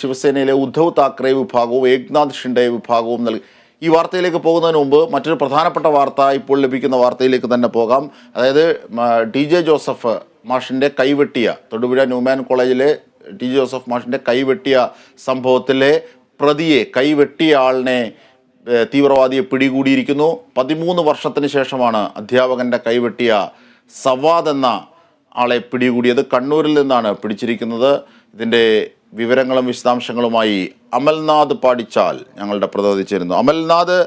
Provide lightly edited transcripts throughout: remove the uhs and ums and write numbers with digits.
ശിവസേനയിലെ ഉദ്ധവ് താക്കറെ വിഭാഗവും ഏക്നാഥ് ഷിൻഡെ വിഭാഗവും നൽകി. ഈ വാർത്തയിലേക്ക് പോകുന്നതിന് മുമ്പ് മറ്റൊരു പ്രധാനപ്പെട്ട വാർത്ത ഇപ്പോൾ ലഭിക്കുന്ന വാർത്തയിലേക്ക് തന്നെ പോകാം. അതായത് DJ ജോസഫ് മാഷിൻ്റെ കൈവെട്ടിയ തൊടുപുഴ ന്യൂമാൻ കോളേജിലെ DJ ജോസഫ് മാഷിൻ്റെ കൈവെട്ടിയ സംഭവത്തിലെ പ്രതിയെ കൈവെട്ടിയ ആളിനെ തീവ്രവാദിയെ പിടികൂടിയിരിക്കുന്നു. 13 വർഷത്തിന് ശേഷമാണ് അധ്യാപകൻ്റെ കൈവെട്ടിയ സവാദ് എന്ന ആളെ പിടികൂടിയത്. കണ്ണൂരിൽ നിന്നാണ് പിടിച്ചിരിക്കുന്നത്. ഇതിൻ്റെ വിവരങ്ങളും വിശദാംശങ്ങളുമായി അമൽനാഥ് പാടിച്ചാൽ ഞങ്ങളുടെ പ്രതിനിധി ചേരുന്നു. അമൽനാഥ്,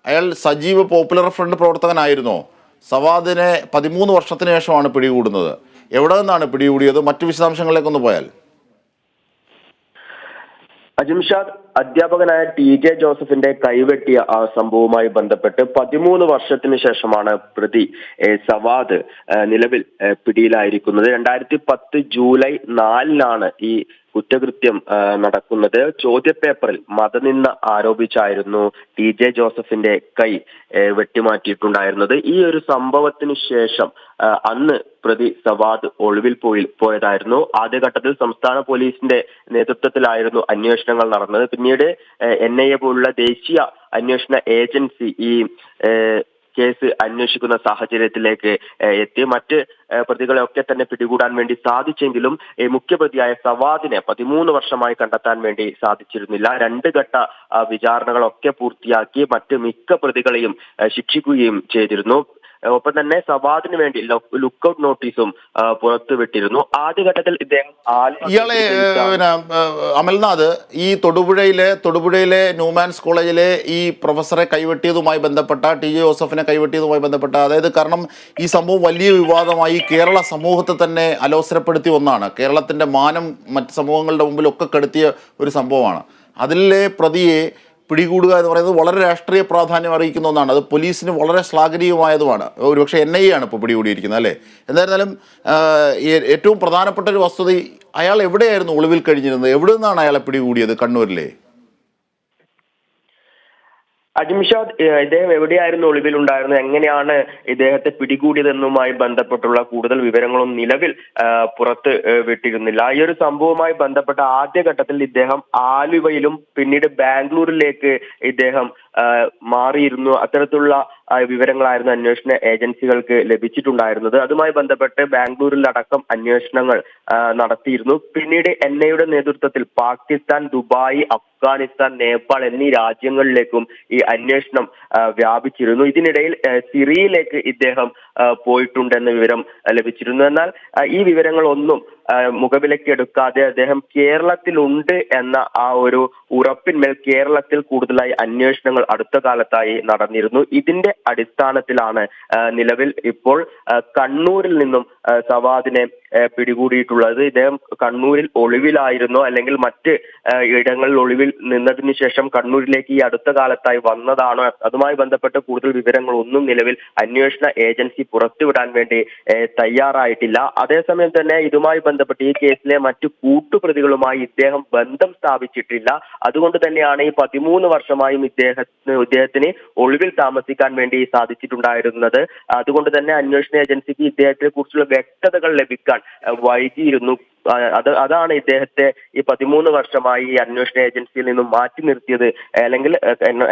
അയാൾ സജീവ പോപ്പുലർ ഫ്രണ്ട് പ്രവർത്തകനായിരുന്നോ? സവാദിനെ 13 വർഷത്തിന് ശേഷമാണ് പിടികൂടുന്നത്. എവിടെ നിന്നാണ് പിടികൂടിയത്? മറ്റു വിശദാംശങ്ങളിലേക്കൊന്ന് പോയാൽ. അജിംഷാദ്, അധ്യാപകനായ TJ ജോസഫിന്റെ കൈവെട്ടിയ ആ സംഭവവുമായി ബന്ധപ്പെട്ട് 13 വർഷത്തിന് ശേഷമാണ് പ്രതി സവാദ് നിലവിൽ പിടിയിലായിരിക്കുന്നത്. 2010 ജൂലൈ 4-നാണ് ഈ കുറ്റകൃത്യം നടക്കുന്നത്. ചോദ്യപേപ്പറിൽ മതനിന്ദ ആരോപിച്ചായിരുന്നു TJ ജോസഫിന്റെ കൈ വെട്ടിമാറ്റിയിട്ടുണ്ടായിരുന്നത്. ഈ ഒരു സംഭവത്തിന് ശേഷം അന്ന് പ്രതി സവാദ് ഒളിവിൽ പോയതായിരുന്നു. ആദ്യഘട്ടത്തിൽ സംസ്ഥാന പോലീസിന്റെ നേതൃത്വത്തിലായിരുന്നു അന്വേഷണങ്ങൾ നടന്നത്. പിന്നീട് NIA പോലുള്ള ദേശീയ അന്വേഷണ ഏജൻസി ഈ കേസ് അന്വേഷിക്കുന്ന സാഹചര്യത്തിലേക്ക് എത്തി. മറ്റ് പ്രതികളെയൊക്കെ തന്നെ പിടികൂടാൻ വേണ്ടി സാധിച്ചെങ്കിലും മുഖ്യപ്രതിയായ സവാദിനെ 13 വർഷമായി കണ്ടെത്താൻ വേണ്ടി സാധിച്ചിരുന്നില്ല. 2 ഘട്ട വിചാരണകളൊക്കെ പൂർത്തിയാക്കി മറ്റ് മിക്ക പ്രതികളെയും ശിക്ഷിക്കുകയും ചെയ്തിരുന്നു. ഒപ്പം തന്നെ സവാദിന് വേണ്ടി ലുക്കൌട്ട് നോട്ടീസും പുറത്തുവിട്ടിരുന്നു. ആദ്യഘട്ടത്തിൽ ഇദ്ദേഹം ഇയാളെ അമൽനാഥ്, ഈ തൊടുപുഴയിലെ ന്യൂമാൻസ് കോളേജിലെ ഈ പ്രൊഫസറെ കൈവെട്ടിയതുമായി ബന്ധപ്പെട്ട TJ ജോസഫിനെ കൈവെട്ടിയതുമായി ബന്ധപ്പെട്ട, അതായത് കാരണം ഈ സംഭവം വലിയ വിവാദമായി കേരള സമൂഹത്തെ തന്നെ അലോസരപ്പെടുത്തിയ ഒന്നാണ്. കേരളത്തിൻ്റെ മാനം മറ്റ് സമൂഹങ്ങളുടെ മുമ്പിലൊക്കെ കെടുത്തിയ ഒരു സംഭവമാണ്. അതിലെ പ്രതിയെ പിടികൂടുക എന്ന് പറയുന്നത് വളരെ രാഷ്ട്രീയ പ്രാധാന്യം അറിയിക്കുന്ന ഒന്നാണ്. അത് പോലീസിന് വളരെ ശ്ലാഘനീയമായതുമാണ്. ഒരുപക്ഷെ NIA ആണ് ഇപ്പോൾ പിടികൂടിയിരിക്കുന്നത്, അല്ലേ? എന്തായിരുന്നാലും ഏറ്റവും പ്രധാനപ്പെട്ട ഒരു വസ്തുത, അയാൾ എവിടെയായിരുന്നു ഒളിവിൽ കഴിഞ്ഞിരുന്നത്? എവിടെ നിന്നാണ് അയാളെ പിടികൂടിയത്? കണ്ണൂരിലെ അജിംഷാദ്, ഇദ്ദേഹം എവിടെയായിരുന്നു ഒളിവിലുണ്ടായിരുന്നത്, എങ്ങനെയാണ് ഇദ്ദേഹത്തെ പിടികൂടിയതെന്നുമായി ബന്ധപ്പെട്ടുള്ള കൂടുതൽ വിവരങ്ങളും നിലവിൽ പുറത്ത് വിട്ടിരുന്നില്ല. ഈ ഒരു സംഭവവുമായി ബന്ധപ്പെട്ട ആദ്യഘട്ടത്തിൽ ഇദ്ദേഹം ആലുവയിലും പിന്നീട് ബാംഗ്ലൂരിലേക്ക് ഇദ്ദേഹം മാറിയിരുന്നു. അത്തരത്തിലുള്ള വിവരങ്ങളായിരുന്നു അന്വേഷണ ഏജൻസികൾക്ക് ലഭിച്ചിട്ടുണ്ടായിരുന്നത്. അതുമായി ബന്ധപ്പെട്ട് ബാംഗ്ലൂരിലടക്കം അന്വേഷണങ്ങൾ നടത്തിയിരുന്നു. പിന്നീട് NIAയുടെ നേതൃത്വത്തിൽ പാകിസ്ഥാൻ, ദുബായ്, അഫ്ഗാനിസ്ഥാൻ, നേപ്പാൾ എന്നീ രാജ്യങ്ങളിലേക്കും ഈ അന്വേഷണം വ്യാപിച്ചിരുന്നു. ഇതിനിടയിൽ സിറിയയിലേക്ക് ഇദ്ദേഹം പോയിട്ടുണ്ടെന്ന വിവരം ലഭിച്ചിരുന്നു. എന്നാൽ ഈ വിവരങ്ങളൊന്നും മുഖവിലക്കെടുക്കാതെ അദ്ദേഹം കേരളത്തിലുണ്ട് എന്ന ആ ഒരു ഉറപ്പിന്മേൽ കേരളത്തിൽ കൂടുതലായി അന്വേഷണങ്ങൾ അടുത്ത കാലത്തായി നടന്നിരുന്നു. ഇതിന്റെ അടിസ്ഥാനത്തിലാണ് നിലവിൽ ഇപ്പോൾ കണ്ണൂരിൽ നിന്നും സവാദിനെ പിടികൂടിയിട്ടുള്ളത്. ഇദ്ദേഹം കണ്ണൂരിൽ ഒളിവിലായിരുന്നോ അല്ലെങ്കിൽ മറ്റ് ഇടങ്ങളിൽ ഒളിവിൽ നിന്നതിന് ശേഷം കണ്ണൂരിലേക്ക് ഈ അടുത്ത കാലത്തായി വന്നതാണോ, അതുമായി ബന്ധപ്പെട്ട കൂടുതൽ വിവരങ്ങളൊന്നും നിലവിൽ അന്വേഷണ ഏജൻസി പുറത്തുവിടാൻ വേണ്ടി തയ്യാറായിട്ടില്ല. അതേസമയം തന്നെ ഇതുമായി ബന്ധപ്പെട്ട് ഈ കേസിലെ മറ്റു കൂട്ടുപ്രതികളുമായി ഇദ്ദേഹം ബന്ധം സ്ഥാപിച്ചിട്ടില്ല. അതുകൊണ്ട് തന്നെയാണ് ഈ 13 വർഷമായും ഇദ്ദേഹത്തിന് ഒളിവിൽ താമസിക്കാൻ വേണ്ടി സാധിച്ചിട്ടുണ്ടായിരുന്നത്. അതുകൊണ്ട് തന്നെ അന്വേഷണ ഏജൻസിക്ക് ഇദ്ദേഹത്തെ കുറിച്ചുള്ള വ്യക്തതകൾ ലഭിക്കാൻ വൈകിയിരുന്നു. അതാണ് ഇദ്ദേഹത്തെ ഈ 13 വർഷമായി ഈ അന്വേഷണ ഏജൻസിയിൽ നിന്നും മാറ്റി നിർത്തിയത്, അല്ലെങ്കിൽ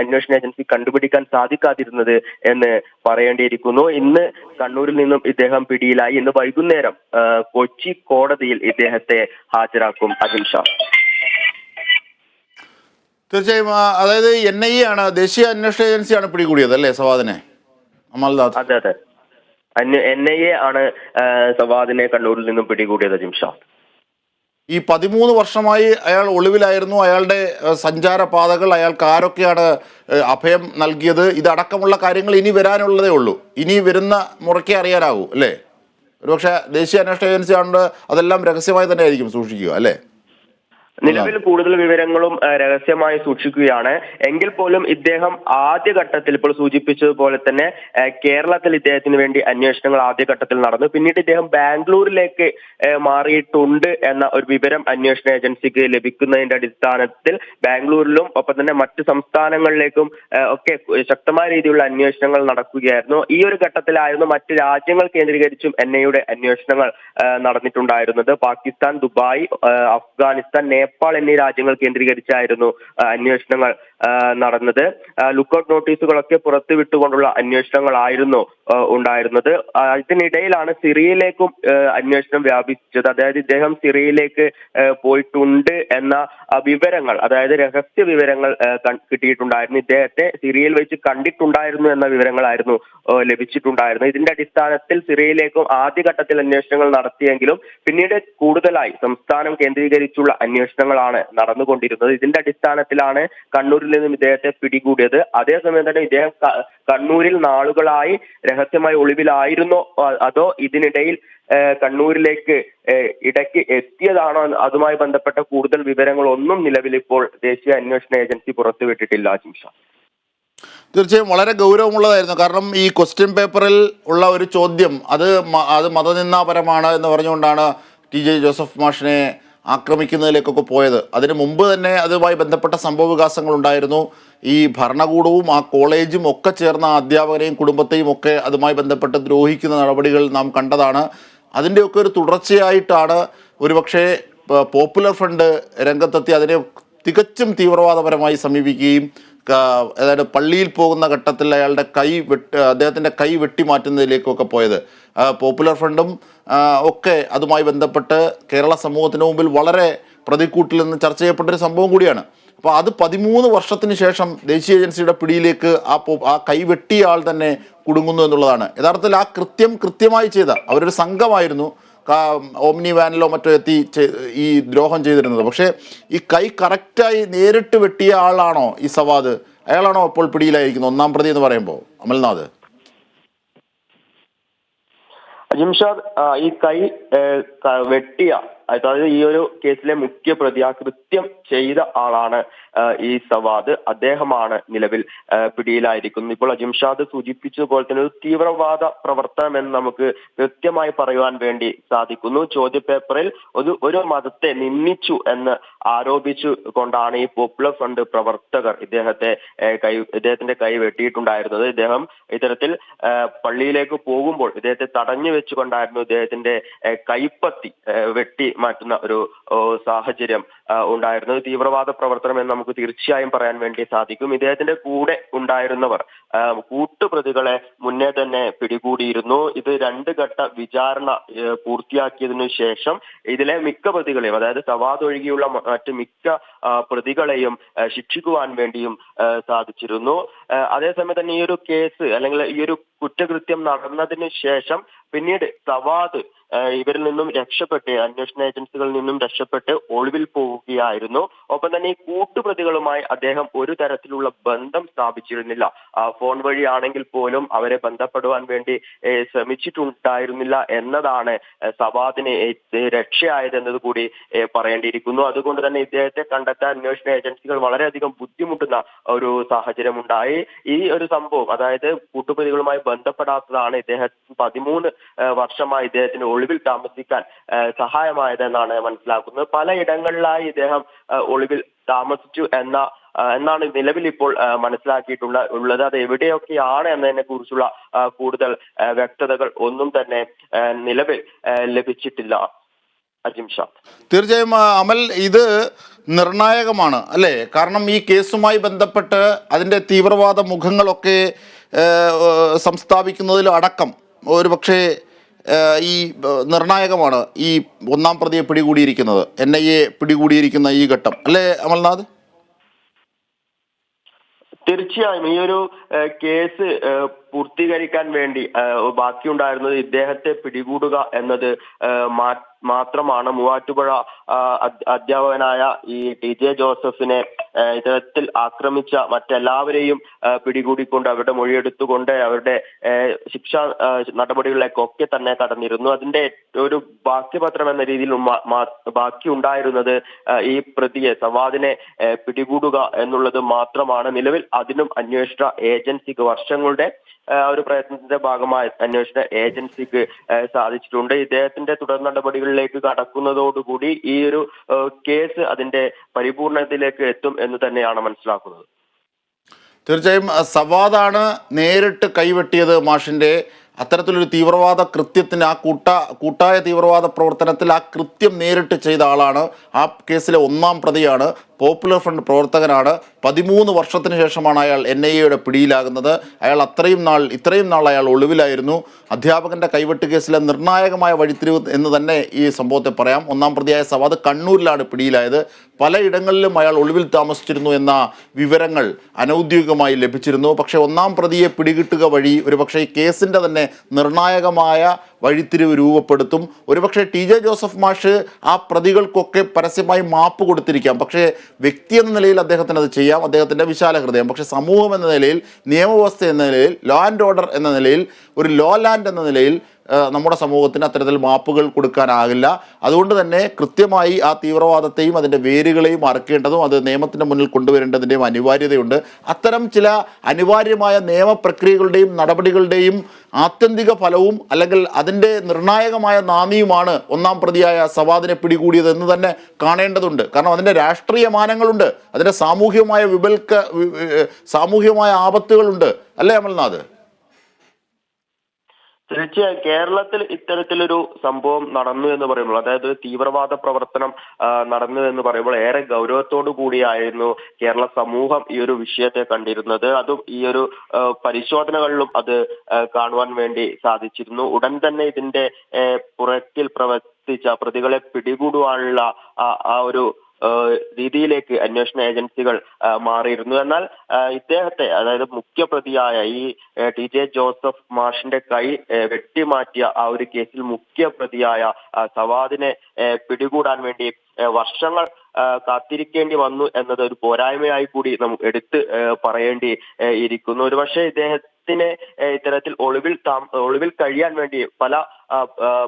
അന്വേഷണ ഏജൻസി കണ്ടുപിടിക്കാൻ സാധിക്കാതിരുന്നത് എന്ന് പറയേണ്ടിയിരിക്കുന്നു. ഇന്ന് കണ്ണൂരിൽ നിന്നും ഇദ്ദേഹം പിടിയിലായി. ഇന്ന് വൈകുന്നേരം കൊച്ചി കോടതിയിൽ ഇദ്ദേഹത്തെ ഹാജരാക്കും. അജിംഷാ, തീർച്ചയായും. അതായത് NIA ആണ്, ദേശീയ അന്വേഷണ ഏജൻസിയാണ് പിടികൂടിയത്, അല്ലേ സവാദിനെ? അമൽനാഥ്, അതെ അതെ, NIA ആണ് സവാദിനെ കണ്ണൂരിൽ നിന്നും പിടികൂടിയത്. അജിംഷാ, ഈ 13 വർഷമായി അയാൾ ഒളിവിലായിരുന്നു. അയാളുടെ സഞ്ചാരപാതകൾ, അയാൾക്ക് ആരൊക്കെയാണ് അഭയം നൽകിയത്, ഇതടക്കമുള്ള കാര്യങ്ങൾ ഇനി വരാനുള്ളതേ ഉള്ളൂ. ഇനി വരുന്ന മുറയ്ക്ക് അറിയാനാകൂ, അല്ലേ? ഒരുപക്ഷെ ദേശീയ അന്വേഷണ ഏജൻസി ആണ്ട് അതെല്ലാം രഹസ്യമായി തന്നെ ആയിരിക്കും സൂക്ഷിക്കുക, അല്ലേ? നിലവിൽ കൂടുതൽ വിവരങ്ങളും രഹസ്യമായി സൂക്ഷിക്കുകയാണ്. എങ്കിൽ പോലും ഇദ്ദേഹം ആദ്യഘട്ടത്തിൽ ഇപ്പോൾ സൂചിപ്പിച്ചതുപോലെ തന്നെ കേരളത്തിൽ ഇദ്ദേഹത്തിന് വേണ്ടി അന്വേഷണങ്ങൾ ആദ്യഘട്ടത്തിൽ നടന്നു. പിന്നീട് ഇദ്ദേഹം ബാംഗ്ലൂരിലേക്ക് മാറിയിട്ടുണ്ട് എന്ന ഒരു വിവരം അന്വേഷണ ഏജൻസിക്ക് ലഭിക്കുന്നതിന്റെ അടിസ്ഥാനത്തിൽ ബാംഗ്ലൂരിലും ഒപ്പം തന്നെ മറ്റ് സംസ്ഥാനങ്ങളിലേക്കും ഒക്കെ ശക്തമായ രീതിയിലുള്ള അന്വേഷണങ്ങൾ നടക്കുകയായിരുന്നു. ഈ ഒരു ഘട്ടത്തിലായിരുന്നു മറ്റ് രാജ്യങ്ങൾ കേന്ദ്രീകരിച്ചും NIAയുടെ അന്വേഷണങ്ങൾ നടന്നിട്ടുണ്ടായിരുന്നത്. പാകിസ്ഥാൻ, ദുബായ്, അഫ്ഗാനിസ്ഥാൻ, നേപ്പാൾ എന്നീ രാജ്യങ്ങൾ കേന്ദ്രീകരിച്ചായിരുന്നു അന്വേഷണങ്ങൾ നടന്നത്. ലുക്കൌട്ട് നോട്ടീസുകളൊക്കെ പുറത്തുവിട്ടുകൊണ്ടുള്ള അന്വേഷണങ്ങളായിരുന്നു ഉണ്ടായിരുന്നത്. ഇതിനിടയിലാണ് സിറിയയിലേക്കും അന്വേഷണം വ്യാപിച്ചത്. അതായത് ഇദ്ദേഹം സിറിയയിലേക്ക് പോയിട്ടുണ്ട് എന്ന വിവരങ്ങൾ, അതായത് രഹസ്യ വിവരങ്ങൾ കിട്ടിയിട്ടുണ്ടായിരുന്നു. ഇദ്ദേഹത്തെ സിറിയയിൽ വെച്ച് കണ്ടിട്ടുണ്ടായിരുന്നു എന്ന വിവരങ്ങളായിരുന്നു ലഭിച്ചിട്ടുണ്ടായിരുന്നത്. ഇതിന്റെ അടിസ്ഥാനത്തിൽ സിറിയയിലേക്കും ആദ്യഘട്ടത്തിൽ അന്വേഷണങ്ങൾ നടത്തിയെങ്കിലും പിന്നീട് കൂടുതലായി സംസ്ഥാനം കേന്ദ്രീകരിച്ചുള്ള അന്വേഷണങ്ങളാണ് നടന്നുകൊണ്ടിരുന്നത്. ഇതിന്റെ അടിസ്ഥാനത്തിലാണ് കണ്ണൂരിൽ നിന്നും ഇദ്ദേഹത്തെ പിടികൂടിയത്. അതേസമയം തന്നെ ഇദ്ദേഹം കണ്ണൂരിൽ നാളുകളായി രഹസ്യമായി ഒളിവിലായിരുന്നോ അതോ ഇതിനിടയിൽ കണ്ണൂരിലേക്ക് ഇടയ്ക്ക് എത്തിയതാണോ, അതുമായി ബന്ധപ്പെട്ട കൂടുതൽ വിവരങ്ങളൊന്നും നിലവിൽ ഇപ്പോൾ ദേശീയ അന്വേഷണ ഏജൻസി പുറത്തുവിട്ടിട്ടില്ല. ജിംഷ, തീർച്ചയായും വളരെ ഗൗരവമുള്ളതായിരുന്നു. കാരണം ഈ ക്വസ്റ്റ്യൻ പേപ്പറിൽ ഉള്ള ഒരു ചോദ്യം അത് മതനിന്ദാപരമാണ് എന്ന് പറഞ്ഞുകൊണ്ടാണ് TJ ജോസഫ് മാഷിനെ ആക്രമിക്കുന്നതിലേക്കൊക്കെ പോയത്. അതിന് മുമ്പ് തന്നെ അതുമായി ബന്ധപ്പെട്ട സംഭവ വികാസങ്ങൾ ഉണ്ടായിരുന്നു. ഈ ഭരണകൂടവും ആ കോളേജും ഒക്കെ ചേർന്ന അധ്യാപകരെയും കുടുംബത്തെയും ഒക്കെ അതുമായി ബന്ധപ്പെട്ട് ദ്രോഹിക്കുന്ന നടപടികൾ നാം കണ്ടതാണ്. അതിൻ്റെയൊക്കെ ഒരു തുടർച്ചയായിട്ടാണ് ഒരുപക്ഷെ പോപ്പുലർ ഫ്രണ്ട് രംഗത്തെത്തി അതിനെ തികച്ചും തീവ്രവാദപരമായി സമീപിക്കുകയും അതായത് പള്ളിയിൽ പോകുന്ന ഘട്ടത്തിൽ അദ്ദേഹത്തിൻ്റെ കൈ വെട്ടിമാറ്റുന്നതിലേക്കൊക്കെ പോയത്. പോപ്പുലർ ഫ്രണ്ടും ഒക്കെ അതുമായി ബന്ധപ്പെട്ട് കേരള സമൂഹത്തിന് മുമ്പിൽ വളരെ പ്രതിക്കൂട്ടിൽ നിന്ന് ചർച്ച ചെയ്യപ്പെട്ടൊരു സംഭവം കൂടിയാണ്. അപ്പോൾ അത് 13 വർഷത്തിന് ശേഷം ദേശീയ ഏജൻസിയുടെ പിടിയിലേക്ക് ആ കൈ വെട്ടിയ ആൾ തന്നെ കുടുങ്ങുന്നു എന്നുള്ളതാണ്. യഥാർത്ഥത്തിൽ ആ കൃത്യമായി ചെയ്ത അവരൊരു സംഘമായിരുന്നു ഓമ്നി വാനിലോ മറ്റോ എത്തി ഈ ദ്രോഹം ചെയ്തിരുന്നത്. പക്ഷേ ഈ കൈ കറക്റ്റായി നേരിട്ട് വെട്ടിയ ആളാണോ ഈ സവാദ്? അയാളാണോ ഇപ്പോൾ പിടിയിലായിരിക്കുന്നത്, ഒന്നാം പ്രതി എന്ന് പറയുമ്പോൾ? അമൽനാഥ്, ജിംഷാദ്, ഈ കൈ വെട്ടിയ, അതായത് ഈ ഒരു കേസിലെ മുഖ്യ പ്രതി, ആ കൃത്യം ചെയ്ത ആളാണ് ഈ സവാദ്. അദ്ദേഹമാണ് നിലവിൽ പിടിയിലായിരിക്കുന്നത്. ഇപ്പോൾ ജിംഷാദ് സൂചിപ്പിച്ചതുപോലെ തന്നെ ഒരു തീവ്രവാദ പ്രവർത്തനം എന്ന് നമുക്ക് കൃത്യമായി പറയുവാൻ വേണ്ടി സാധിക്കുന്നു. ചോദ്യപേപ്പറിൽ ഒരു മതത്തെ നിന്ദിച്ചു എന്ന് ആരോപിച്ചു കൊണ്ടാണ് ഈ പോപ്പുലർ ഫ്രണ്ട് പ്രവർത്തകർ ഇദ്ദേഹത്തിന്റെ കൈ വെട്ടിയിട്ടുണ്ടായിരുന്നത്. ഇദ്ദേഹം ഇത്തരത്തിൽ പള്ളിയിലേക്ക് പോകുമ്പോൾ ഇദ്ദേഹത്തെ തടഞ്ഞു വെച്ചുകൊണ്ടായിരുന്നു ഇദ്ദേഹത്തിന്റെ കൈപ്പത്തി വെട്ടി മാറ്റുന്ന ഒരു സാഹചര്യം ഉണ്ടായിരുന്നത്. തീവ്രവാദ പ്രവർത്തനം എന്ന് നമുക്ക് തീർച്ചയായും പറയാൻ വേണ്ടി സാധിക്കും. ഇദ്ദേഹത്തിന്റെ കൂടെ ഉണ്ടായിരുന്നവർ കൂട്ടുപ്രതികളെ മുന്നേ തന്നെ പിടികൂടിയിരുന്നു. ഇത് 2 ഘട്ട വിചാരണ പൂർത്തിയാക്കിയതിനു ശേഷം ഇതിലെ മിക്ക പ്രതികളെയും, അതായത് സവാദ് ഒഴികെയുള്ള മറ്റ് മിക്ക പ്രതികളെയും ശിക്ഷിക്കുവാൻ വേണ്ടിയും സാധിച്ചിരുന്നു. അതേസമയം തന്നെ ഈ ഒരു കേസ് അല്ലെങ്കിൽ ഈ ഒരു കുറ്റകൃത്യം നടന്നതിന് ശേഷം പിന്നീട് സവാദ് ഇവരിൽ നിന്നും രക്ഷപ്പെട്ട്, അന്വേഷണ ഏജൻസികളിൽ നിന്നും രക്ഷപ്പെട്ട് ഒളിവിൽ പോവുകയായിരുന്നു. ഒപ്പം തന്നെ ഈ കൂട്ടുപ്രതികളുമായി അദ്ദേഹം ഒരു തരത്തിലുള്ള ബന്ധം സ്ഥാപിച്ചിരുന്നില്ല. ഫോൺ വഴിയാണെങ്കിൽ പോലും അവരെ ബന്ധപ്പെടുവാൻ വേണ്ടി ശ്രമിച്ചിട്ടുണ്ടായിരുന്നില്ല എന്നതാണ് സവാദിന് രക്ഷയായത് എന്നത് കൂടി പറയേണ്ടിയിരിക്കുന്നു. അതുകൊണ്ട് തന്നെ ഇദ്ദേഹത്തെ കണ്ടെത്താൻ അന്വേഷണ ഏജൻസികൾ വളരെയധികം ബുദ്ധിമുട്ടുന്ന ഒരു സാഹചര്യം ഉണ്ടായി. ഈ ഒരു സംഭവം, അതായത് കൂട്ടുപ്രതികളുമായി ബന്ധപ്പെടാത്തതാണ് ഇദ്ദേഹം 13 വർഷമായി ഇദ്ദേഹത്തിന് ഒളിവിൽ താമസിക്കാൻ സഹായമായതെന്നാണ് മനസ്സിലാക്കുന്നത്. പലയിടങ്ങളിലായി ഇദ്ദേഹം ഒളിവിൽ താമസിച്ചു എന്നാണ് നിലവിൽ ഇപ്പോൾ മനസ്സിലാക്കിയിട്ടുള്ളത്. അത് എവിടെയൊക്കെയാണ് എന്നതിനെ കുറിച്ചുള്ള കൂടുതൽ വ്യക്തതകൾ ഒന്നും തന്നെ നിലവിൽ ലഭിച്ചിട്ടില്ല. തീർച്ചയായും അമൽ, ഇത് നിർണായകമാണ് അല്ലേ? കാരണം ഈ കേസുമായി ബന്ധപ്പെട്ട് അതിൻ്റെ തീവ്രവാദ മുഖങ്ങളൊക്കെ സംസ്ഥാപിക്കുന്നതിലും അടക്കം ഒരു പക്ഷേ ഈ നിർണായകമാണ് ഈ ഒന്നാം പ്രതിയെ പിടികൂടിയിരിക്കുന്നത്, NIA പിടികൂടിയിരിക്കുന്ന ഈ ഘട്ടം അല്ലേ അമൽനാഥ്? തീർച്ചയായും ഈ ഒരു കേസ് പൂർത്തീകരിക്കാൻ വേണ്ടി ബാക്കിയുണ്ടായിരുന്നത് ഇദ്ദേഹത്തെ പിടികൂടുക എന്നത് മാത്രമാണ്. മൂവാറ്റുപുഴ അധ്യാപകനായ ഈ TJ ജോസഫിനെ ഇത്തരത്തിൽ ആക്രമിച്ച മറ്റെല്ലാവരെയും പിടികൂടിക്കൊണ്ട് അവരുടെ മൊഴിയെടുത്തുകൊണ്ട് അവരുടെ ശിക്ഷാ നടപടികളിലേക്കൊക്കെ തന്നെ കടന്നിരുന്നു. അതിന്റെ ഒരു ബാക്കിപത്രം എന്ന രീതിയിൽ ബാക്കി ഉണ്ടായിരുന്നത് ഈ പ്രതിയെ, സവാദിനെ പിടികൂടുക എന്നുള്ളത് മാത്രമാണ്. നിലവിൽ അതിനും അന്വേഷണ ഏജൻസിക്ക് വർഷങ്ങളുടെ ഒരു പ്രയത്നത്തിന്റെ ഭാഗമായി അന്വേഷണ ഏജൻസിക്ക് സാധിച്ചിട്ടുണ്ട്. ഇദ്ദേഹത്തിന്റെ തുടർ നടപടികളിലേക്ക് കടക്കുന്നതോടുകൂടി ഈ ഒരു കേസ് അതിന്റെ പരിപൂർണതയിലേക്ക് എത്തും എന്ന് തന്നെയാണ് മനസ്സിലാക്കുന്നത്. തീർച്ചയായും സവാദാണ് നേരിട്ട് കൈവെട്ടിയത് മാഷിൻ്റെ. അത്തരത്തിലൊരു തീവ്രവാദ കൃത്യത്തിന് കൂട്ടായ തീവ്രവാദ പ്രവർത്തനത്തിൽ ആ കൃത്യം നേരിട്ട് ചെയ്ത ആളാണ്. ആ കേസിലെ ഒന്നാം പ്രതിയാണ്. പോപ്പുലർ ഫ്രണ്ട് പ്രവർത്തകനാണ്. 13 വർഷത്തിന് ശേഷമാണ് അയാൾ NIA പിടിയിലാകുന്നത്. അയാൾ ഇത്രയും നാൾ അയാൾ ഒളിവിലായിരുന്നു. അധ്യാപകന്റെ കൈവെട്ട് കേസിലെ നിർണായകമായ വഴിത്തിരിവ് എന്ന് തന്നെ ഈ സംഭവത്തെ പറയാം. ഒന്നാം പ്രതിയായ സവാദ് കണ്ണൂരിലാണ് പിടിയിലായത്. പലയിടങ്ങളിലും അയാൾ ഒളിവിൽ താമസിച്ചിരുന്നു എന്ന വിവരങ്ങൾ അനൗദ്യോഗികമായി ലഭിച്ചിരുന്നു. പക്ഷേ ഒന്നാം പ്രതിയെ പിടികിട്ടുക വഴി ഒരുപക്ഷെ ഈ കേസിൻ്റെ തന്നെ നിർണായകമായ വഴിത്തിരിവ് രൂപപ്പെടുത്തും. ഒരുപക്ഷെ TJ ജോസഫ് മാഷ് ആ പ്രതികൾക്കൊക്കെ പരസ്യമായി മാപ്പ് കൊടുത്തിരിക്കാം. പക്ഷേ വ്യക്തി എന്ന നിലയിൽ അദ്ദേഹത്തിന് അത് ചെയ്യാം, അദ്ദേഹത്തിൻ്റെ വിശാല ഹൃദയം. പക്ഷേ സമൂഹം എന്ന നിലയിൽ, നിയമവ്യവസ്ഥ എന്ന നിലയിൽ, ലോ ആൻഡ് ഓർഡർ എന്ന നിലയിൽ, ഒരു ലോ ലാൻഡ് എന്ന നിലയിൽ നമ്മുടെ സമൂഹത്തിന് അത്തരത്തിൽ മാപ്പുകൾ കൊടുക്കാനാകില്ല. അതുകൊണ്ട് തന്നെ കൃത്യമായി ആ തീവ്രവാദത്തെയും അതിൻ്റെ വേരുകളെയും അറക്കേണ്ടതും അത് നിയമത്തിൻ്റെ മുന്നിൽ കൊണ്ടുവരേണ്ടതിൻ്റെയും അനിവാര്യതയുണ്ട്. അത്തരം ചില അനിവാര്യമായ നിയമപ്രക്രിയകളുടെയും നടപടികളുടെയും ആത്യന്തിക ഫലവും അല്ലെങ്കിൽ അതിൻ്റെ നിർണായകമായ നാന്ദിയുമാണ് ഒന്നാം പ്രതിയായ സവാദിനെ പിടികൂടിയത് എന്ന് തന്നെ കാണേണ്ടതുണ്ട്. കാരണം അതിൻ്റെ രാഷ്ട്രീയ മാനങ്ങളുണ്ട്, അതിൻ്റെ സാമൂഹികമായ ആപത്തുകളുണ്ട്. അല്ലേ അമൽനാഥ്? തീർച്ചയായും കേരളത്തിൽ ഇത്തരത്തിലൊരു സംഭവം നടന്നു എന്ന് പറയുമ്പോൾ, അതായത് തീവ്രവാദ പ്രവർത്തനം നടന്നു എന്ന് പറയുമ്പോൾ ഏറെ ഗൗരവത്തോടു കൂടിയായിരുന്നു കേരള സമൂഹം ഈ ഒരു വിഷയത്തെ കണ്ടിരുന്നത്. അതും ഈ ഒരു പരിശോധനകളിലും അത് കാണുവാൻ വേണ്ടി സാധിച്ചിരുന്നു. ഉടൻ തന്നെ ഇതിന്റെ പുറകിൽ പ്രവർത്തിച്ച പ്രതികളെ പിടികൂടുവാനുള്ള ആ ഒരു രീതിയിലേക്ക് അന്വേഷണ ഏജൻസികൾ മാറിയിരുന്നു. എന്നാൽ ഇദ്ദേഹത്തെ, അതായത് മുഖ്യപ്രതിയായ ഈ TJ ജോസഫ് മാഷിന്റെ കൈ വെട്ടിമാറ്റിയ ആ ഒരു കേസിൽ മുഖ്യപ്രതിയായ സവാദിനെ പിടികൂടാൻ വേണ്ടി വർഷങ്ങൾ കാത്തിരിക്കേണ്ടി വന്നു എന്നത് ഒരു പോരായ്മയായി കൂടി നമുക്ക് എടുത്ത് പറയേണ്ടി ഇരിക്കുന്നു. ഒരുപക്ഷെ ഇദ്ദേഹത്തിന് ഇത്തരത്തിൽ ഒളിവിൽ കഴിയാൻ വേണ്ടി പല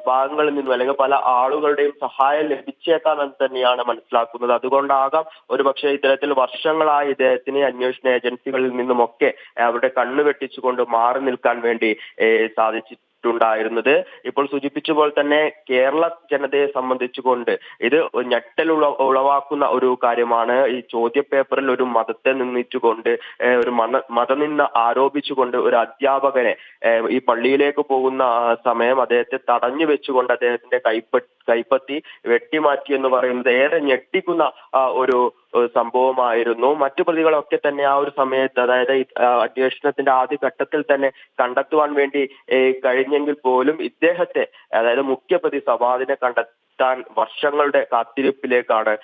ഭാഗങ്ങളിൽ നിന്നും അല്ലെങ്കിൽ പല ആളുകളുടെയും സഹായം ലഭിച്ചേക്കാമെന്ന് തന്നെയാണ് മനസ്സിലാക്കുന്നത്. അതുകൊണ്ടാകാം ഒരുപക്ഷെ ഇത്തരത്തിൽ വർഷങ്ങളായി ഇദ്ദേഹത്തിന് അന്വേഷണ ഏജൻസികളിൽ നിന്നുമൊക്കെ അവരുടെ കണ്ണു വെട്ടിച്ചുകൊണ്ട് മാറി നിൽക്കാൻ വേണ്ടി സാധിച്ചിട്ടുണ്ടായിരുന്നത്. ഇപ്പോൾ സൂചിപ്പിച്ച പോലെ തന്നെ കേരള ജനതയെ സംബന്ധിച്ചുകൊണ്ട് ഇത് ഉളവാക്കുന്ന ഒരു കാര്യമാണ്. ഈ ചോദ്യപേപ്പറിൽ ഒരു മതത്തെ നിന്ദിച്ചുകൊണ്ട്, ഒരു മതനിന്ദ ആരോപിച്ചുകൊണ്ട് ഒരു അധ്യാപകനെ ഈ പള്ളിയിലേക്ക് പോകുന്ന സമയം അദ്ദേഹത്തെ തടഞ്ഞു വെച്ചുകൊണ്ട് അദ്ദേഹത്തിന്റെ കൈപ്പത്തി വെട്ടിമാറ്റി എന്ന് പറയുന്നത് ഏറെ ഞെട്ടിക്കുന്ന ഒരു സംഭവമായിരുന്നു. മറ്റു പ്രതികളൊക്കെ തന്നെ ആ ഒരു സമയത്ത്, അതായത് അന്വേഷണത്തിന്റെ ആദ്യ ഘട്ടത്തിൽ തന്നെ കണ്ടെത്തുവാൻ വേണ്ടി കഴിഞ്ഞെങ്കിൽ പോലും ഇദ്ദേഹത്തെ, അതായത് മുഖ്യപ്രതി സവാദിനെ കണ്ടെത്താൻ വർഷങ്ങളുടെ കാത്തിരിപ്പിലേക്കാണ്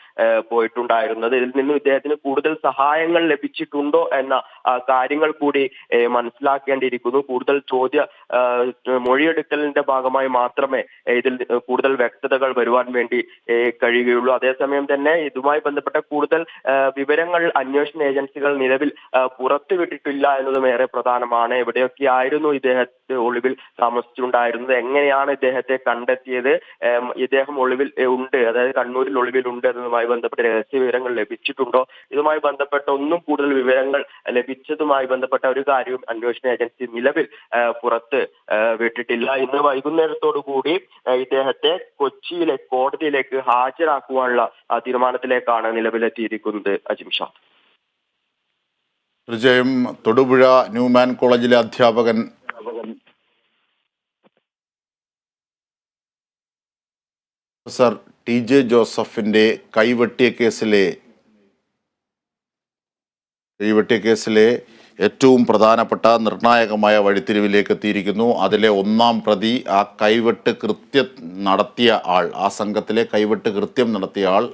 പോയിട്ടുണ്ടായിരുന്നത്. ഇതിൽ നിന്നും ഇദ്ദേഹത്തിന് കൂടുതൽ സഹായങ്ങൾ ലഭിച്ചിട്ടുണ്ടോ എന്ന കാര്യങ്ങൾ കൂടി മനസ്സിലാക്കേണ്ടിയിരിക്കുന്നു. കൂടുതൽ മൊഴിയെടുക്കലിന്റെ ഭാഗമായി മാത്രമേ ഇതിൽ കൂടുതൽ വ്യക്തതകൾ വരുവാൻ വേണ്ടി കഴിയുകയുള്ളൂ. അതേസമയം തന്നെ ഇതുമായി ബന്ധപ്പെട്ട കൂടുതൽ വിവരങ്ങൾ അന്വേഷണ ഏജൻസികൾ നിലവിൽ പുറത്തുവിട്ടിട്ടില്ല എന്നതും ഏറെ പ്രധാനമാണ്. എവിടെയൊക്കെയായിരുന്നു ഇദ്ദേഹത്തെ ഒളിവിൽ താമസിച്ചിട്ടുണ്ടായിരുന്നത്, എങ്ങനെയാണ് ഇദ്ദേഹത്തെ കണ്ടെത്തിയത്, ഇദ്ദേഹം ഒളിവിൽ ഉണ്ട്, അതായത് കണ്ണൂരിൽ ഒളിവിലുണ്ട് എന്നതുമായി ബന്ധപ്പെട്ട രഹസ്യ വിവരങ്ങൾ ലഭിച്ചിട്ടുണ്ടോ, ഇതുമായി ബന്ധപ്പെട്ട ഒന്നും കൂടുതൽ വിവരങ്ങൾ ലഭിച്ചതുമായി ബന്ധപ്പെട്ട ഒരു കാര്യവും അന്വേഷണ ഏജൻസി നിലവിൽ പുറത്ത് വിട്ടിട്ടില്ല. ഇന്ന് വൈകുന്നേരത്തോടു കൂടി ഇദ്ദേഹത്തെ കൊച്ചിയിലെ കോടതിയിലേക്ക് ഹാജരാക്കുവാനുള്ള തീരുമാനത്തിലേക്കാണ് നിലവിലെത്തിയിരിക്കുന്നത്. അജിംഷാദ്. തീർച്ചയായും തൊടുപുഴ ന്യൂമാൻ കോളേജിലെ അധ്യാപകൻ പ്രൊഫസർ TJ ജോസഫിന്റെ കൈവെട്ടിയ കേസിലെ ഏറ്റവും പ്രധാനപ്പെട്ട നിർണായകമായ വഴിത്തിരിവിലേക്ക് എത്തിയിരിക്കുന്നു. അതിലെ ഒന്നാം പ്രതി, ആ കൈവെട്ട് കൃത്യം നടത്തിയ ആൾ, ആ സംഘത്തിലെ കൈവെട്ട് കൃത്യം നടത്തിയ ആൾ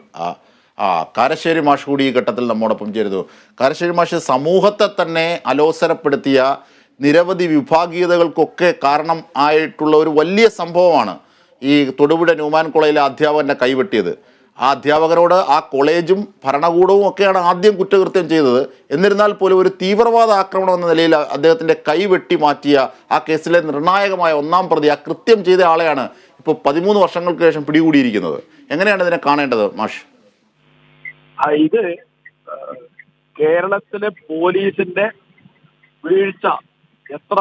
കാരശ്ശേരി മാഷ് കൂടി ഈ ഘട്ടത്തിൽ നമ്മോടൊപ്പം ചേരുന്നു. കാരശ്ശേരി മാഷ്, സമൂഹത്തെ തന്നെ അലോസരപ്പെടുത്തിയ നിരവധി വിഭാഗീയതകൾക്കൊക്കെ കാരണം ആയിട്ടുള്ള ഒരു വലിയ സംഭവമാണ് ഈ തൊടുപുഴ ന്യൂമാൻ കോളേജിലെ അധ്യാപകൻ്റെ കൈവെട്ടിയത്. ആ അധ്യാപകനോട് ആ കോളേജും ഭരണകൂടവും ഒക്കെയാണ് ആദ്യം കുറ്റകൃത്യം ചെയ്തത്. എന്നിരുന്നാൽ പോലും ഒരു തീവ്രവാദ ആക്രമണം എന്ന നിലയിൽ അദ്ദേഹത്തിൻ്റെ കൈ വെട്ടി മാറ്റിയ ആ കേസിലെ നിർണായകമായ ഒന്നാം പ്രതി, ആ കൃത്യം ചെയ്ത ആളെയാണ് ഇപ്പോൾ 13 വർഷങ്ങൾക്ക് ശേഷം പിടികൂടിയിരിക്കുന്നത്. എങ്ങനെയാണ് ഇതിനെ കാണേണ്ടത് മാഷ്? ഇത് കേരളത്തിലെ പോലീസിന്റെ വീഴ്ച എത്ര